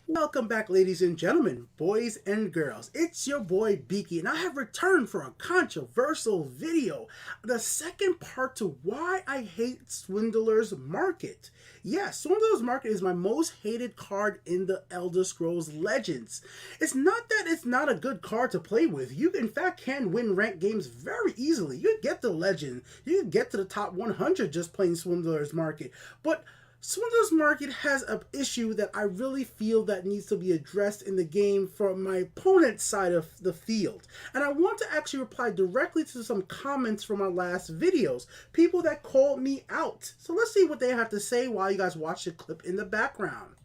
Welcome back, ladies and gentlemen, boys and girls. It's your boy Beaky, and I have returned for a controversial video. The second part to why I hate Swindler's Market. Yes, Swindler's Market is my most hated card in the Elder Scrolls Legends. It's not that it's not a good card to play with. You, in fact, can win ranked games very easily. You get the Legend. You can get to the top 100 just playing Swindler's Market. But Swindler's Market has an issue that I really feel that needs to be addressed in the game from my opponent's side of the field. And I want to actually reply directly to some comments from my last videos. People that called me out. So let's see what they have to say while you guys watch the clip in the background.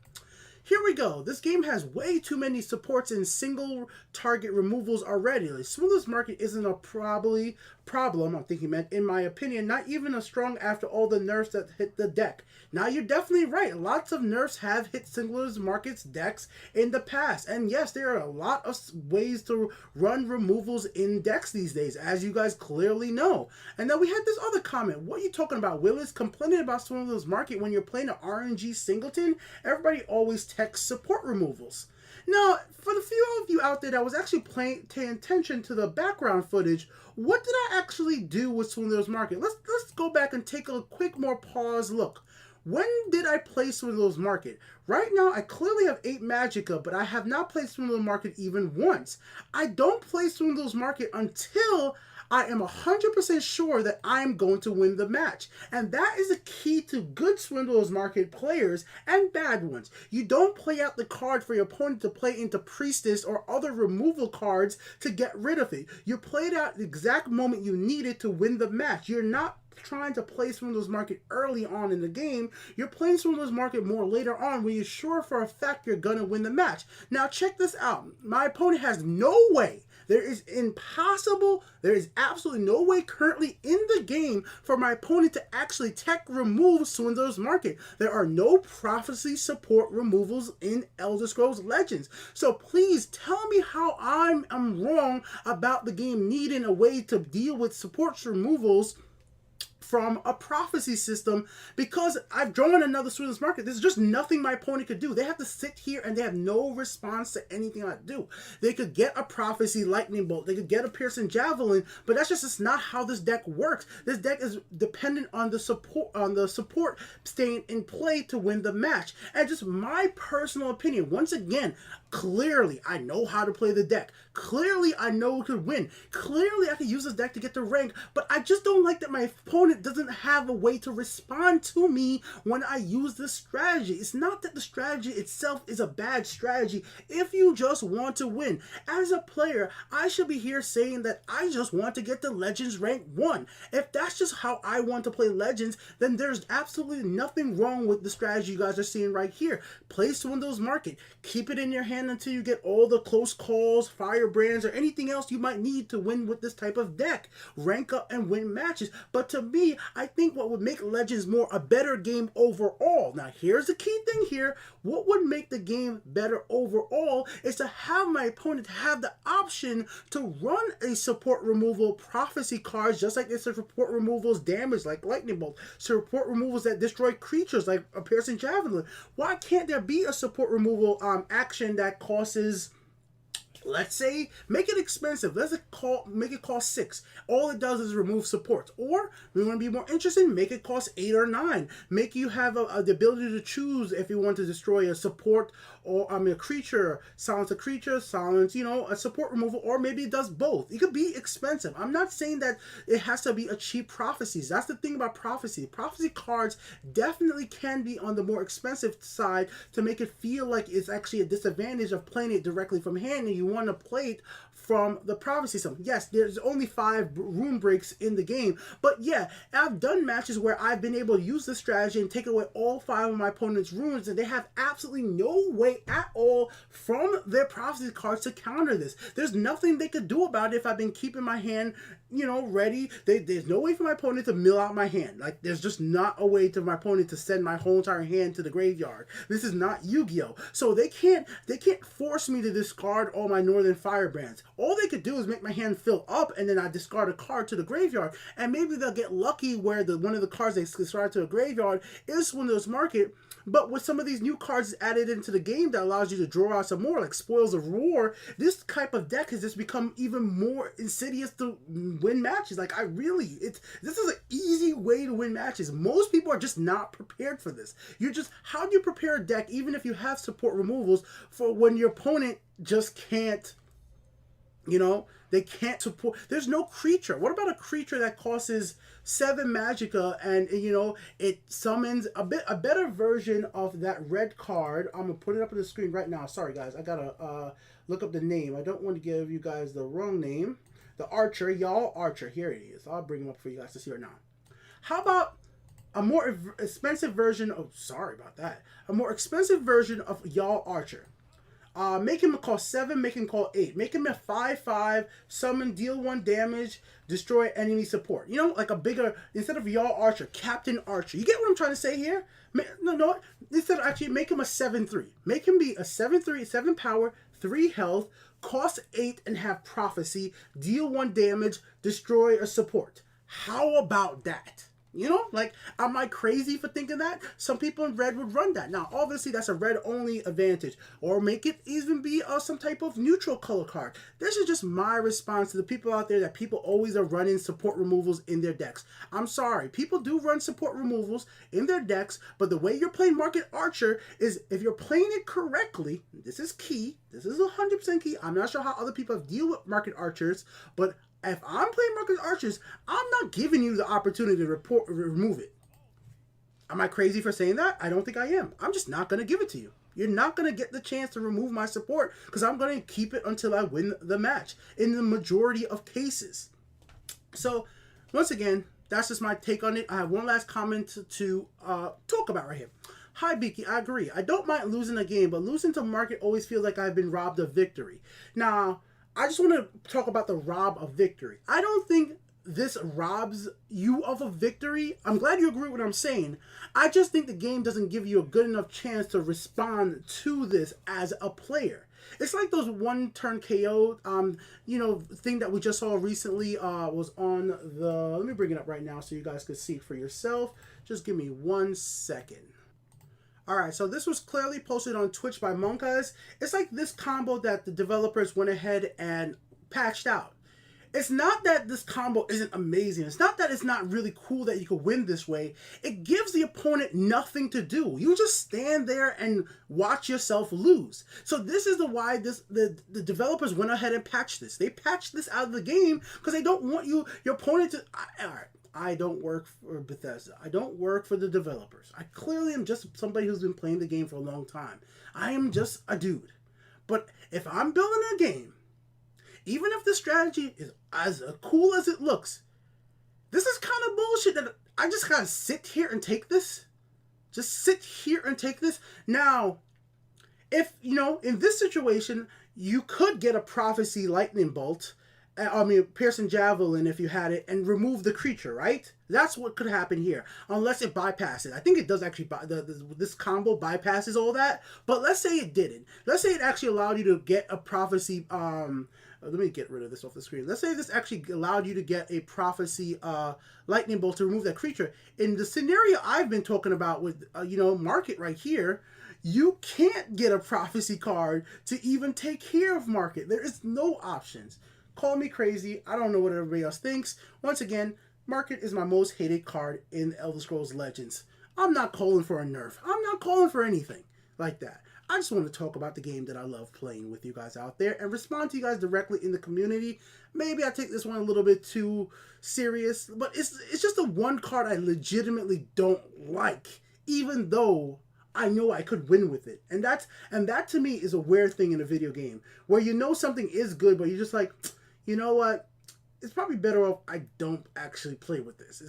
Here we go. This game has way too many supports and single target removals already. Like, Swindler's Market isn't a problem, I think he meant, in my opinion, not even as strong after all the nerfs that hit the deck. Now, you're definitely right. Lots of nerfs have hit Swindler's Market's decks in the past. And yes, there are a lot of ways to run removals in decks these days, as you guys clearly know. And then we had this other comment. What are you talking about, Willis? Complaining about Swindler's Market when you're playing an RNG singleton? Everybody always texts support removals. Now, for the few of you out there that was actually paying attention to the background footage, what did I actually do with Swindler's Market? Let's go back and take a quick more pause look. When did I play Swindler's Market? Right now, I clearly have 8 Magicka, but I have not played Swindler's Market even once. I don't play Swindler's Market until I am 100% sure that I'm going to win the match. And that is the key to good Swindler's Market players and bad ones. You don't play out the card for your opponent to play into Priestess or other removal cards to get rid of it. You play it out the exact moment you need it to win the match. You're not trying to play Swindler's Market early on in the game. You're playing Swindler's Market more later on when you're sure for a fact you're gonna win the match. Now check this out. My opponent has no way. There is absolutely no way currently in the game for my opponent to actually tech remove Swindler's Market. There are no prophecy support removals in Elder Scrolls Legends. So please tell me how I'm wrong about the game needing a way to deal with support removals from a prophecy system, because I've drawn another Swindler's Market. There's just nothing my opponent could do. They have to sit here and they have no response to anything I do. They could get a prophecy lightning bolt. They could get a piercing javelin, but that's just not how this deck works. This deck is dependent on the support staying in play to win the match. And just my personal opinion, once again, clearly I know how to play the deck. Clearly I know who could win. Clearly I could use this deck to get the rank, but I just don't like that my opponent doesn't have a way to respond to me when I use this strategy. It's not that the strategy itself is a bad strategy if you just want to win. As a player, I should be here saying that I just want to get the Legends rank 1. If that's just how I want to play Legends, then there's absolutely nothing wrong with the strategy you guys are seeing right here. Play Swindler's Market. Keep it in your hand until you get all the close calls, firebrands, or anything else you might need to win with this type of deck. Rank up and win matches. But to me, I think what would make Legends more a better game overall. Now, here's the key thing here. What would make the game better overall is to have my opponent have the option to run a support removal prophecy cards, just like it's a support removals damage like lightning bolt, support removals that destroy creatures like a piercing javelin. Why can't there be a support removal action that causes, let's say, make it expensive. Make it cost 6. All it does is remove supports. Or, we want to be more interesting, make it cost 8 or 9. Make you have the ability to choose if you want to destroy a support or a creature, silence a creature, silence, a support removal, or maybe it does both. It could be expensive. I'm not saying that it has to be a cheap prophecies. That's the thing about prophecy. Prophecy cards definitely can be on the more expensive side to make it feel like it's actually a disadvantage of playing it directly from hand and you want to play it from the prophecy system. Yes, there's only 5 room breaks in the game, but yeah, I've done matches where I've been able to use this strategy and take away all 5 of my opponent's runes, and they have absolutely no way at all from their prophecy cards to counter this. There's nothing they could do about it if I've been keeping my hand, ready. There's no way for my opponent to mill out my hand. Like, there's just not a way to my opponent to send my whole entire hand to the graveyard. This is not Yu-Gi-Oh! So they can't force me to discard all my Northern Firebrands. All they could do is make my hand fill up, and then I discard a card to the graveyard, and maybe they'll get lucky where one of the cards they discard to the graveyard is Swindler's Market, But with some of these new cards added into the game that allows you to draw out some more, like Spoils of War, this type of deck has just become even more insidious to win matches. Like, this is an easy way to win matches. Most people are just not prepared for this. How do you prepare a deck, even if you have support removals, for when your opponent just can't, they can't support. There's no creature. What about a creature that costs 7 magicka and it summons a better version of that red card? I'm gonna put it up on the screen right now. Sorry guys, I gotta look up the name. I don't want to give you guys the wrong name. The Archer, y'all Archer. Here it is. I'll bring him up for you guys to see right now. How about a more expensive version of? Sorry about that. A more expensive version of y'all Archer. Make him cost 7, make him cost 8. Make him a 5/5, summon, deal 1 damage, destroy enemy support. Like a bigger, instead of y'all Archer, Captain Archer. You get what I'm trying to say here? No. Instead of actually make him a 7/3. Make him be a 7/3, 7 power, 3 health, cost 8 and have prophecy, deal 1 damage, destroy a support. How about that? Like, am I crazy for thinking that? Some people in red would run that. Now, obviously, that's a red-only advantage. Or make it even be some type of neutral color card. This is just my response to the people out there that people always are running support removals in their decks. I'm sorry. People do run support removals in their decks, but the way you're playing Market Archer is, if you're playing it correctly, this is key. This is 100% key. I'm not sure how other people deal with Market Archers, but if I'm playing Market Archers, I'm not giving you the opportunity to remove it. Am I crazy for saying that? I don't think I am. I'm just not going to give it to you. You're not going to get the chance to remove my support because I'm going to keep it until I win the match in the majority of cases. So, once again, that's just my take on it. I have one last comment to talk about right here. Hi, Beaky. I agree. I don't mind losing a game, but losing to Market always feels like I've been robbed of victory. Now, I just want to talk about the rob of victory. I don't think this robs you of a victory. I'm glad you agree with what I'm saying. I just think the game doesn't give you a good enough chance to respond to this as a player. It's like those one-turn KO, thing that we just saw recently was on the... Let me bring it up right now so you guys can see it for yourself. Just give me 1 second. Alright, so this was clearly posted on Twitch by Monkas. It's like this combo that the developers went ahead and patched out. It's not that this combo isn't amazing. It's not that it's not really cool that you could win this way. It gives the opponent nothing to do. You just stand there and watch yourself lose. So this is why the developers went ahead and patched this. They patched this out of the game because they don't want your opponent to... Alright. I don't work for Bethesda. I don't work for the developers. I clearly am just somebody who's been playing the game for a long time. I am just a dude. But if I'm building a game, even if the strategy is as cool as it looks, this is kind of bullshit that I just gotta sit here and take this. Just sit here and take this. Now, if, in this situation, you could get a Prophecy Lightning Bolt, Piercing Javelin if you had it, and remove the creature, right? That's what could happen here, unless it bypasses. I think it does actually, this combo bypasses all that, but let's say it didn't. Let's say it actually allowed you to get a Prophecy, let me get rid of this off the screen. Let's say this actually allowed you to get a Prophecy Lightning Bolt to remove that creature. In the scenario I've been talking about with, Market right here, you can't get a Prophecy card to even take care of Market. There is no options. Call me crazy. I don't know what everybody else thinks. Once again, Market is my most hated card in Elder Scrolls Legends. I'm not calling for a nerf. I'm not calling for anything like that. I just want to talk about the game that I love playing with you guys out there and respond to you guys directly in the community. Maybe I take this one a little bit too serious, but it's just the one card I legitimately don't like, even though I know I could win with it. And that to me is a weird thing in a video game, where something is good, but you're just like, you know what? It's probably better off I don't actually play with this.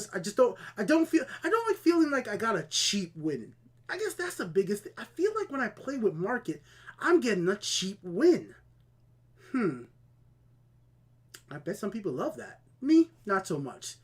I don't like feeling like I got a cheap win. I guess that's the biggest thing. I feel like when I play with Market, I'm getting a cheap win. I bet some people love that. Me, not so much.